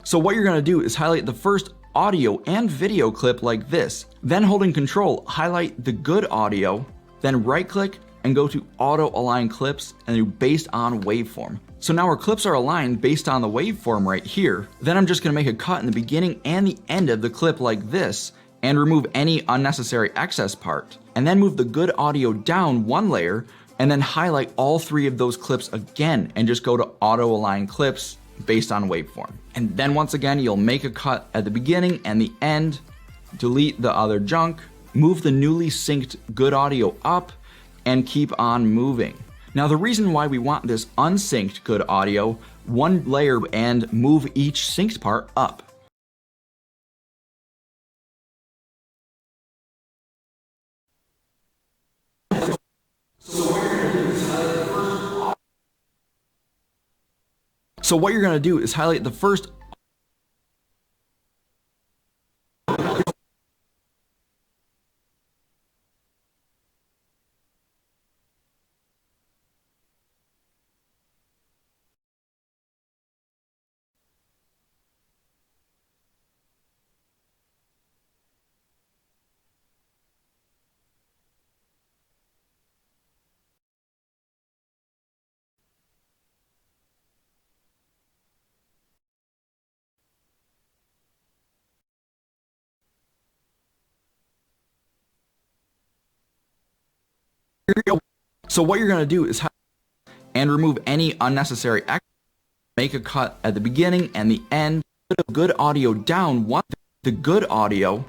So what you're going to do is highlight the first audio and video clip like this. Then holding Control, highlight the good audio, then right click and go to Auto Align Clips and do Based on Waveform. So now our clips are aligned based on the waveform right here. Then I'm just going to make a cut in the beginning and the end of the clip like this and remove any unnecessary excess part. And then move the good audio down one layer and then highlight all three of those clips again and just go to Auto Align Clips based on waveform. And then once again, you'll make a cut at the beginning and the end, delete the other junk, move the newly synced good audio up, and keep on moving. Now the reason why we want this unsynced good audio, one layer and move each synced part up. So what you're going to do is highlight the first So what you're going to do is and remove any unnecessary extra. Make a cut at the beginning and the end. Put the good audio down one. The good audio